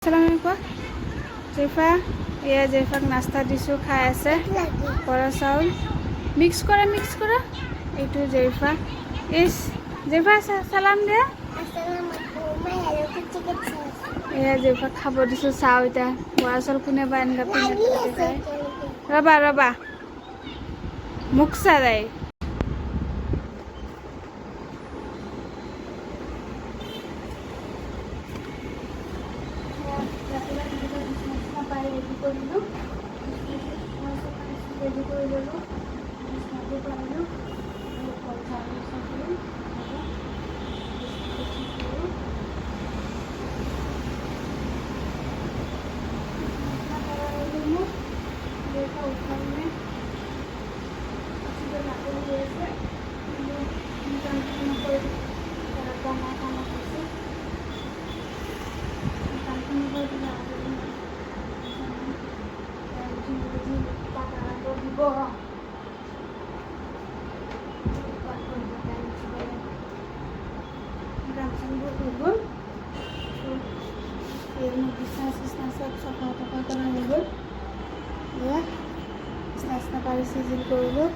আসসালামু জেফা এয়া জেফাক নাস্তা দিছোঁ খাই আছে বৰা চাউল মিক্স কৰা এইটো জেফা ইস জেফা সালাম দিয়া এয়া জেফাক খাব দিছোঁ চাওঁ এতিয়া বৰা চাউল কোনে বা এনেকুৱা পিন্ধি খায় ৰবা মুখ চাৰাই ৰেডি কৰে দেবো চিজিল কৰিলোঁ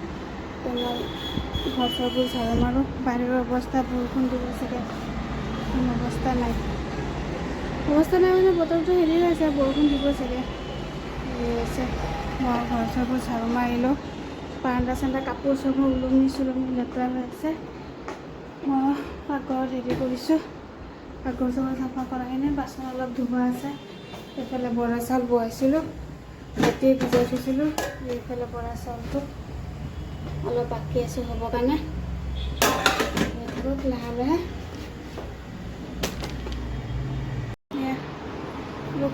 তোমাৰ ঘৰ চৰবোৰ ঝাৰু মাৰোঁ বাহিৰৰ অৱস্থা বৰষুণ দিব চাগে অৱস্থা নাই মানে বতৰটো হেৰি হৈছে বৰষুণ দিব চাগে হেৰি হৈছে মই ঘৰ চৰবোৰ ঝাৰু মাৰিলোঁ বাৰাণ্ডা চাণ্ডা কাপোৰ চাপোৰ ওলমি লেতেৰা হৈ আছে মই পাকঘৰত হেৰি কৰিছোঁ পাকঘৰ চাকঘৰ চাফা কৰাই নাই বাচন অলপ ধুব আছে এইফালে বৰা চাউল বহাইছিলোঁ ৰাতি ভিজাই থৈছিলোঁ এইফালে বৰা চাউলটো অলপ বাকী আছে হ'বৰ কাৰণে লাহে লাহে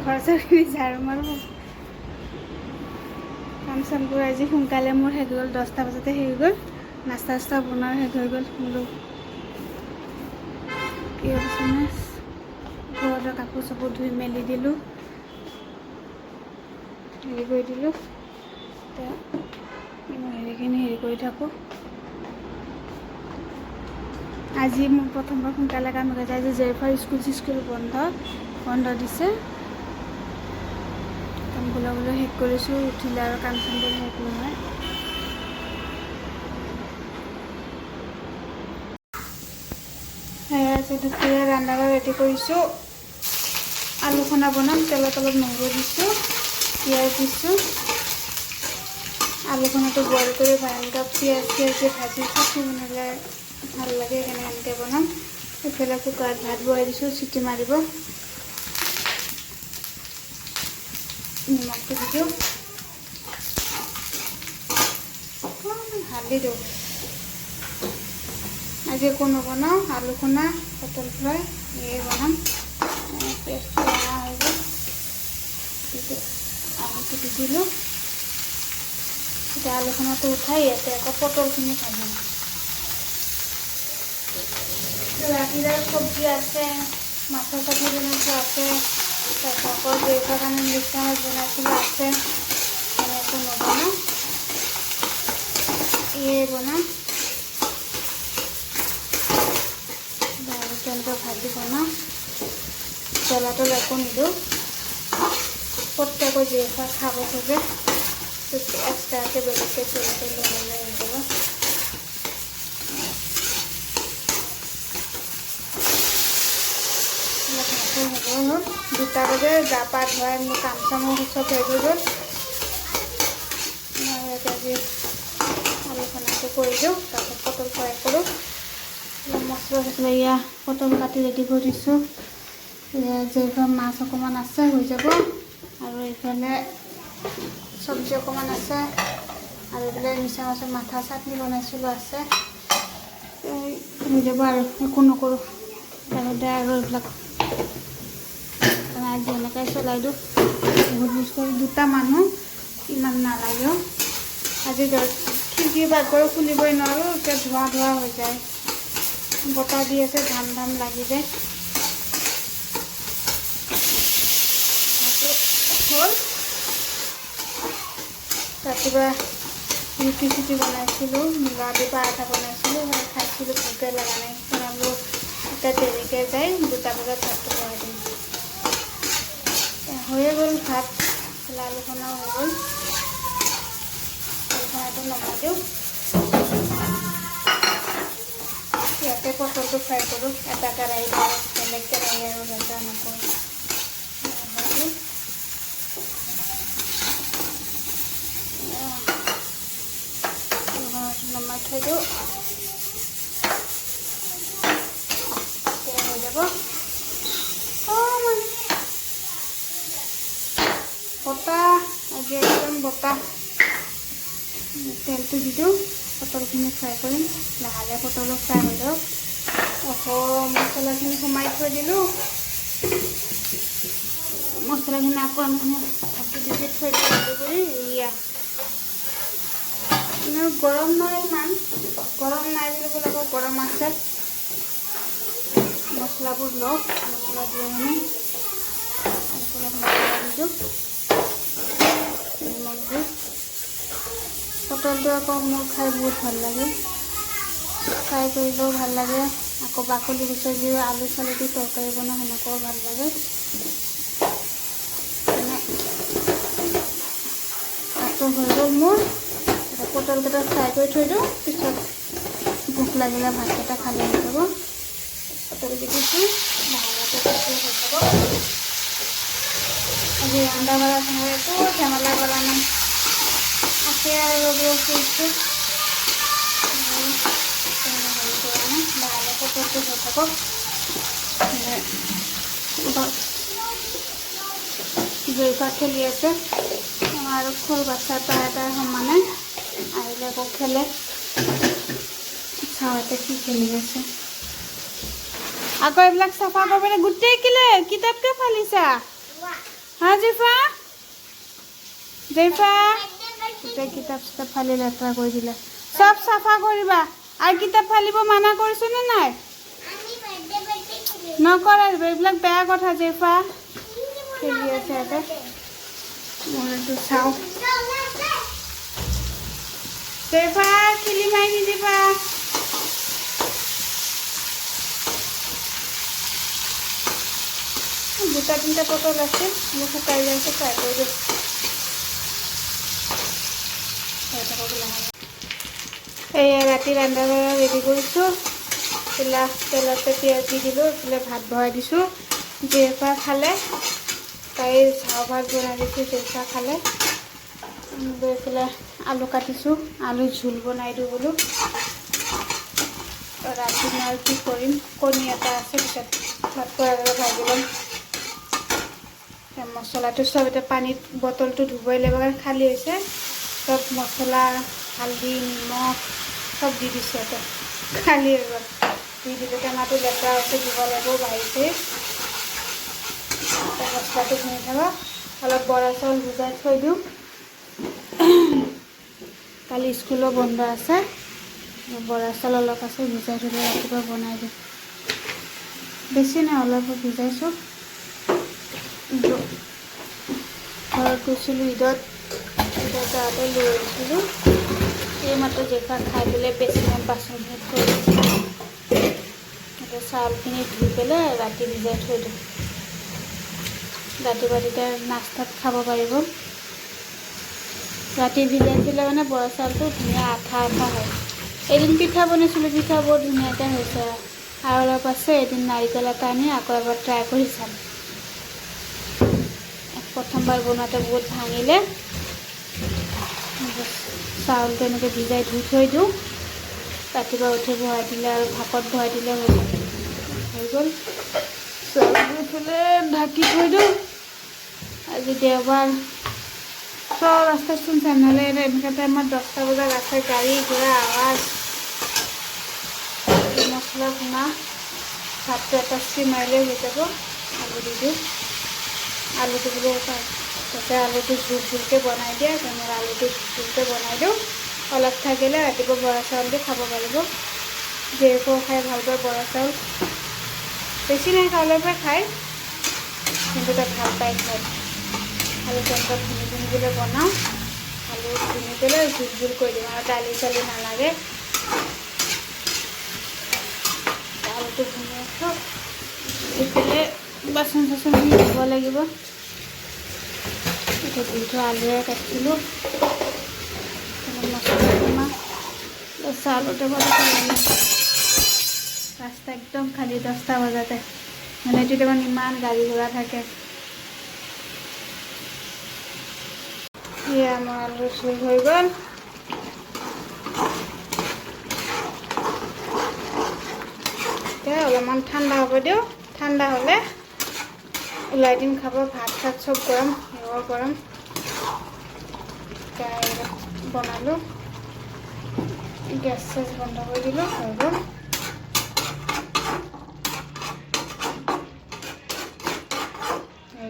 ঘৰ চৰখিনি ঝাৰু মাৰোঁ কাম চামবোৰ আজি সোনকালে মোৰ শেষ গ'ল 10টা বজাতে শেষ গ'ল নাস্তা চাস্তা বনোৱা শেষ হৈ গ'ল বোলো কি হৈছে ঘৰতে কাপোৰ চাপোৰ ধুই মেলি দিলোঁ হেৰি কৰি দিলোঁ এতিয়া হেৰিখিনি হেৰি কৰি থাকোঁ আজি মোৰ প্ৰথমবাৰ সোনকালে কাম হৈ যায় আজি জেফাৰ স্কুল বন্ধ দিছে কামবিলাক বোলো শেষ কৰিছোঁ উঠিলে আৰু কাম চামবোৰ শেষ নহয় আজি দুপৰীয়া ৰন্ধা ৰেডি কৰিছোঁ আলু খানা বনাম তেলত অলপ নহৰু দিছোঁ পিঁয়াজ দিছোঁ আলু খানাটো বইল কৰি এনেকৈ পিঁয়াজ দি ভাজিছোঁ কি বনালে ভাল লাগে সেইকাৰণে এনেকৈ বনাম এইফালে কুকাৰত ভাত বহাই দিছোঁ চিটি মাৰিব নিমখটো দি দিওঁ হালধি দিওঁ আজি একো নবনাওঁ আলু খানা পটল ফ্ৰাই এয়ে বনাম পেষ্টটো ৰঙা হৈ গ'ল আলুটো দি দিলোঁ এতিয়া আলুখনটো উঠাই ইয়াতে আকৌ পটলখিনি ভাজিম ৰাতিৰ চব্জি আছে মাছৰ চাটনি বনাইছোঁ আছে তাৰপিছত আকৌ জেফাৰ কাৰণে মিক্সাৰ বনাইছিলোঁ আছে এনেকৈ নবনাওঁ এয়ে বনাম তেনেকৈ ভাজি বনাওঁ জ্বলাটো একো নিদিওঁ প্ৰত্যেকৰ জেফাৰ খাব খোজে এক্সট্ৰাকৈ বেলেগকৈ চলিতে ল'লে হৈ যাব হ'ল 2টা বজাত গা পা ধুৱাই মোৰ কাম চামো চব শেষ হৈ গ'ল মই আজি আলু খানাটো কৰি দিওঁ তাৰপিছত পটল ফ্ৰাই কৰোঁ মছলা চছলা এয়া পটল কাটি ৰেডি কৰি দিছোঁ জেফাৰ মাছ অকণমান আছে হৈ যাব আৰু এইফালে চব্জি অকণমান আছে আৰু এইফালে মিছা মাছৰ মাথা চাটনি বনাইছিলোঁ আছে হৈ যাব আৰু একো নকৰোঁ আৰু এইবিলাক আজি এনেকৈ চলাই দিওঁ বহুত ইউজ কৰোঁ 2টা মানুহ ইমান নালাগেও আজি খিৰিকী বাঘৰ খুলিবই নোৱাৰোঁ এতিয়া ধোৱা হৈ যায় বতাহ দি আছে ধাম লাগি যায় হ'ল ৰাতিপুৱা ৰুটি চুটি বনাইছিলোঁ মূলা দি পাৰাঠা বনাইছিলোঁ খাইছিলোঁ ভোকে লগা নাই বনালোঁ এতিয়া দেৰিকৈ যায় 2টা বজাত ভাতটো বনাই দিম হৈয়ে গ'ল ভাত, আলুখনো হৈ গ'ল। আলুখনটো নমাই দিওঁ। ইয়াতে পটলটো ফ্ৰাই কৰোঁ। এটা কেৰাহীত আৰু বেলেগ কেৰাহী আৰু ব্যৱহাৰ নকৰোঁ। নমাই থৈ দিওঁ। হৈ যাব বতাহ, আজি একদম বতাহ। তেলটো দি দিওঁ, পটলখিনি ফ্ৰাই কৰিম। লাহে পটলো ফ্ৰাই হৈ যাওক। মছলাখিনি সোমাই থৈ দিলোঁ। মছলাখিনি আকৌ আমি ঢাকি ঢাকি থৈ দিওঁ কৰি। গৰম নাই, ইমান গৰম নাই বুলি ক'লে আকৌ গৰম আছে। মছলাবোৰ লওক, মছলা দি আনি দিছোঁ। নিমখ দি পটলটো আকৌ মোৰ খাই বহুত ভাল লাগে। ফ্ৰাই কৰিলেও ভাল লাগে, আকৌ বাকলি গুচাই দি আলু চালু দি তৰকাৰী বনাই সেনেকুৱাও ভাল লাগে। আকৌ হৈ গ'ল মোৰ। পটলকেইটা ফ্ৰাই কৰি থৈ দিওঁ, পিছত ভোক লাগিলে ভাতকেইটা খালি হৈ যাব। পটল দি দিছোঁ, হৈ যাব। আজি ৰন্ধা বঢ়া সময় একো ঝামেলা কৰা নাই, আছে আৰু ৰ'ব কৰিছোঁ। লাহে পটলটো হৈ থাকক। জয়িফা খেলি আছে আৰু ফুল বাচ্ছা তাই সমানে আহিলে আকৌ খেলে। চাওঁতে কি খেলি আছে। আকৌ এইবিলাক চাফা কৰিবলৈ গোটেই কিতাপকে ফালিছা হা জয়িফা? জয়িফা গোটেই কিতাপ চিতাপ ফালি লেতেৰা কৰি দিলে। চব চাফা কৰিবা। আৰু কিতাপ ফালিব মানা কৰিছোঁ নে নাই? নকৰা, এইবিলাক বেয়া কথা। জয়িফা খেলি আছে ইয়াতে। মই এইটো চাওঁ। জয়িফা খেলি মাৰি নিদিবা। দুটা তিনিটা পটল আছে, মই শুকাই যাইছোঁ, ফ্ৰাই কৰি দিওঁ। এয়া ৰাতি ৰন্ধা বঢ়া ৰেডি কৰিছোঁ। তেলতে পিঁয়াজ দি দিলোঁ, এইফালে ভাত বহাই দিছোঁ। জয়িফা খালে, তাইৰ চাহ ভাত বনাই দিছোঁ। জয়িফা খালে। এইফালে আলু কাটিছোঁ, আলু জোল বনাই দিওঁ বোলো। ৰাতি মই কি কৰিম, কণী এটা আছে, পিছত ভাত খোৱাৰ আগতে ভাজি ল'ম। মছলাটো চব এতিয়া পানীত বটলটো ধুবই লাগিব, খালী হৈছে। চব মছলা, হালধি, নিমখ চব দি দিছোঁ। ইয়াতে খালী হৈ গ'ল। দি দিলোঁ, টেমাটো লেতেৰা হৈছে, দিব লাগিব বাঢ়িছে। মছলাটো ধুই থাকক। অলপ বৰা চাউল ভিজাই থৈ দিওঁ। কালি স্কুলো বন্ধ আছে। বৰা চাউল অলপ আছে, ভিজাই থৈ ৰাতিপুৱা বনাই দিওঁ। বেছি নাই, অলপ ভিজাইছোঁ। ঘৰত গৈছিলোঁ ঈদত, যাওঁতে লৈ আহিছিলোঁ। এইমাত্ৰ জয়িফা খাই পেলাই বেছিমান বাচনখিনি থৈ দিছোঁ। এতিয়া চাউলখিনি ধুই পেলাই ৰাতি ভিজাই থৈ দিওঁ। ৰাতিপুৱা তেতিয়া নাস্তাত খাব পাৰিব। ৰাতি ভিজাই থ'লে মানে বৰা চাউলটো ধুনীয়া আঠা আঠা হয়। এদিন পিঠা বনাইছিলোঁ, পিঠা বৰ ধুনীয়াকৈ হৈছে। আৰু অলপ আছে, এদিন নাৰিকল এটা আনি আকৌ এবাৰ ট্ৰাই কৰি চাম। প্ৰথমবাৰ বনোৱাতে বহুত ভাঙিলে। চাউলটো এনেকৈ ভিজাই ধুই থৈ দিওঁ। ৰাতিপুৱা উঠি বহাই দিলে আৰু ভাপত বহাই দিলে হৈ গ'ল। চাউলটো এইফালে ঢাকি থৈ দিওঁ। আজি দেওবাৰ, চব ৰাস্তা চোন নহ'লে এনেকুৱা টাইমত 10টা বজাত আছে, গাড়ী ঘোঁৰা আৱাজ, মছলা শুনা। ভাতটো এটা চিটি মাৰিলে হৈ যাব। আলু দি দিওঁ। আলুটো বোলে তাতে আলুটো জোলকৈ বনাই দিয়ে, তেনেকৈ আলুটো জোলকৈ বনাই দিওঁ। অলপ থাকিলে ৰাতিপুৱা বৰা চাউল দি খাব পাৰিব। জয়িফাও খাই ভাল পায় বৰা চাউল। বেছি নাই, চাউলৰ পৰা খায়, কিন্তু তাত ভাল পাই খায়। আলু তেনেকৈ ভুনি ভুনি পেলাই বনাওঁ। আলু ভুনি পেলাই জোল কৰি দিওঁ, আৰু দালি চালি নালাগে। আলুটো ভুনি আছোঁ। এইফালে বাচন চাচনখিনি ধুব লাগিব। দিনটো আলুৰে কাটিছিলোঁ মছলা তোমাৰ চাউলতে বনাই ৰাস্তা একদম খালী 10টা বজাতে মানে তেতিয়া ইমান গাড়ী ঘোৰা থাকে এয়া আমাৰ আলু চুই হৈ গ'ল অলপমান ঠাণ্ডা হ'ব দিওঁ ঠাণ্ডা হ'লে ওলাই দিম খাব ভাত চাত চব গৰম সেয়াও গৰম বনালোঁ গেছ চেছ বন্ধ কৰি দিলোঁ হৈ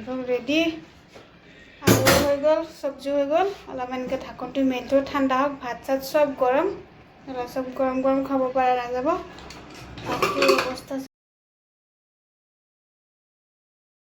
গ'ল ৰেডি আলু হৈ গ'ল চব্জি হৈ গ'ল অলপমান এনেকৈ ঢাকনটো মেলি ঠাণ্ডা হওক ভাত চাত চব গৰম চব গৰম গৰম খাব পৰা নাযাব বাকী অৱস্থা